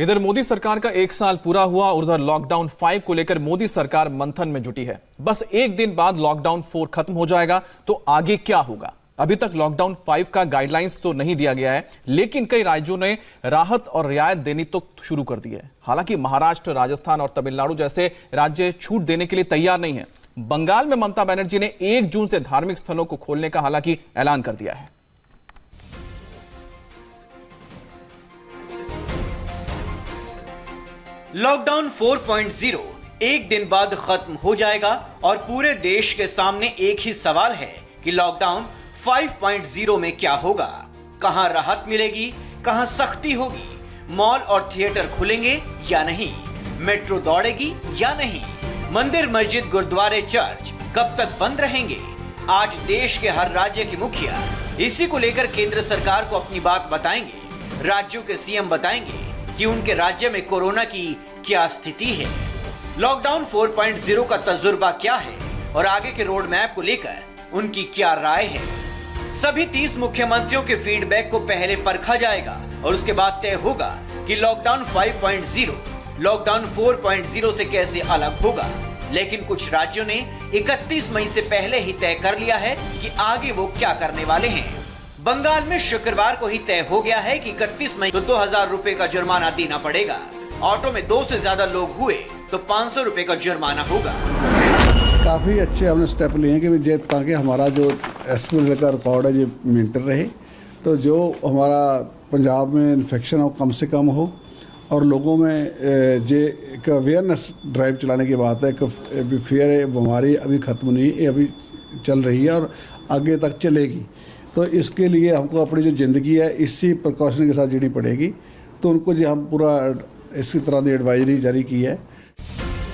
इधर मोदी सरकार का 1 साल पूरा हुआ और उधर लॉकडाउन 5 को लेकर मोदी सरकार मंथन में जुटी है। बस एक दिन बाद लॉकडाउन 4 खत्म हो जाएगा तो आगे क्या होगा? अभी तक लॉकडाउन 5 का गाइडलाइंस तो नहीं दिया गया है, लेकिन कई राज्यों ने राहत और रियायत देनी तो शुरू कर दी है। हालांकि महाराष्ट्र, राजस्थान और तमिलनाडु जैसे राज्य छूट देने के लिए तैयार नहीं है। बंगाल में ममता बनर्जी ने 1 जून से धार्मिक स्थलों को खोलने का हालांकि ऐलान कर दिया है। लॉकडाउन 4.0 एक दिन बाद खत्म हो जाएगा और पूरे देश के सामने एक ही सवाल है कि लॉकडाउन 5.0 में क्या होगा? कहां राहत मिलेगी, कहां सख्ती होगी? मॉल और थिएटर खुलेंगे या नहीं? मेट्रो दौड़ेगी या नहीं? मंदिर, मस्जिद, गुरुद्वारे, चर्च कब तक बंद रहेंगे? आज देश के हर राज्य के मुखिया इसी को लेकर केंद्र सरकार को अपनी बात बताएंगे। राज्यों के सीएम बताएंगे कि उनके राज्य में कोरोना की क्या स्थिति है, लॉकडाउन 4.0 का तजुर्बा क्या है और आगे के रोड मैप को लेकर उनकी क्या राय है। सभी 30 मुख्यमंत्रियों के फीडबैक को पहले परखा जाएगा और उसके बाद तय होगा कि लॉकडाउन 5.0 लॉकडाउन 4.0 से कैसे अलग होगा। लेकिन कुछ राज्यों ने 31 मई से पहले ही तय कर लिया है कि आगे वो क्या करने वाले हैं। बंगाल में शुक्रवार को ही तय हो गया है कि 31 मई को 2000 रुपए का जुर्माना देना पड़ेगा। ऑटो में 2 से ज्यादा लोग हुए तो 500 रुपए का जुर्माना होगा। काफ़ी अच्छे हमने स्टेप लिए हैं कि ताकि हमारा जो एस्टिमेट का रिकॉर्ड है ये मेंटेन रहे, तो जो हमारा पंजाब में इन्फेक्शन हो कम से कम हो और लोगों में जे एक अवेयरनेस ड्राइव चलाने की बात है। एक फियर बीमारी अभी ख़त्म नहीं, ये अभी चल रही है और आगे तक चलेगी। तो इसके लिए हमको अपनी जो ज़िंदगी है इसी प्रिकॉशन के साथ जीनी पड़ेगी। तो उनको जो हम पूरा इसी तरह की एडवाइजरी जारी की है।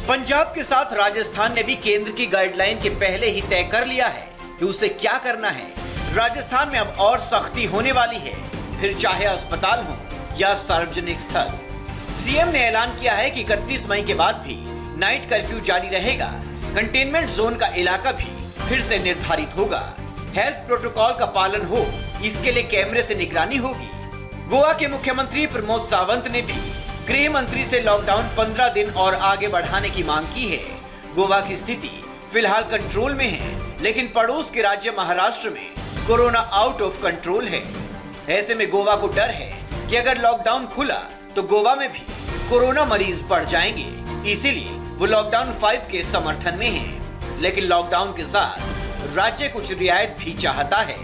पंजाब के साथ राजस्थान ने भी केंद्र की गाइडलाइन के पहले ही तय कर लिया है कि उसे क्या करना है। राजस्थान में अब और सख्ती होने वाली है, फिर चाहे अस्पताल हो या सार्वजनिक स्थल। सीएम ने ऐलान किया है कि 31 मई के बाद भी नाइट कर्फ्यू जारी रहेगा। कंटेनमेंट जोन का इलाका भी फिर से निर्धारित होगा। हेल्थ प्रोटोकॉल का पालन हो, इसके लिए कैमरे से निगरानी होगी। गोवा के मुख्यमंत्री प्रमोद सावंत ने भी गृह मंत्री से लॉकडाउन 15 दिन और आगे बढ़ाने की मांग की है। गोवा की स्थिति फिलहाल कंट्रोल में है, लेकिन पड़ोस के राज्य महाराष्ट्र में कोरोना आउट ऑफ कंट्रोल है। ऐसे में गोवा को डर है कि अगर लॉकडाउन खुला तो गोवा में भी कोरोना मरीज बढ़ जाएंगे। इसीलिए वो लॉकडाउन 5 के समर्थन में है। लेकिन लॉकडाउन के साथ राज्य कुछ रियायत भी चाहता है।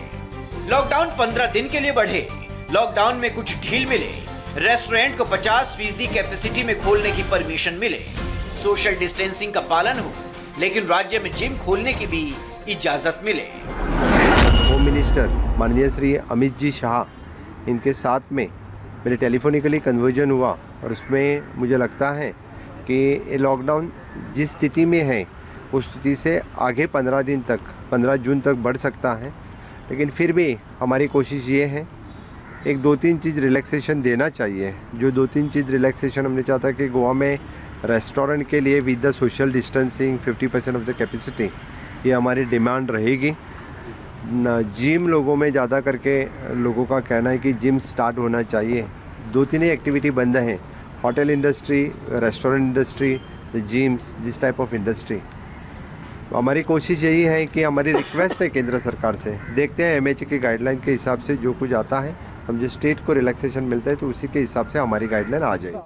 लॉकडाउन 15 दिन के लिए बढ़े, लॉकडाउन में कुछ ढील मिले, रेस्टोरेंट को 50% कैपेसिटी में खोलने की परमिशन मिले, सोशल डिस्टेंसिंग का पालन हो, लेकिन राज्य में जिम खोलने की भी इजाजत मिले। होम मिनिस्टर माननीय श्री अमित जी शाह, इनके साथ में मेरे टेलीफोनिकली कन्वर्जन हुआ और उसमें मुझे लगता है कि ये लॉकडाउन जिस स्थिति में है उस स्थिति से आगे 15 दिन तक 15 जून तक बढ़ सकता है। लेकिन फिर भी हमारी कोशिश ये है, एक 2-3 चीज़ रिलैक्सेशन देना चाहिए। जो 2-3 चीज़ रिलैक्सेशन हमने चाहता कि गोवा में रेस्टोरेंट के लिए with the social distancing 50% of the capacity, ये हमारी डिमांड रहेगी। जिम लोगों में ज़्यादा करके लोगों का कहना है कि जिम स्टार्ट होना चाहिए। 2-3 ही एक्टिविटी बंद हैं, hotel industry, restaurant industry, gyms, this type of industry. हमारी कोशिश यही है कि हमारी रिक्वेस्ट है केंद्र सरकार से, देखते हैं एमएचए की गाइडलाइन के हिसाब से जो कुछ आता है, हम जो स्टेट को रिलैक्सेशन मिलता है तो उसी के हिसाब से हमारी गाइडलाइन आ जाएगी।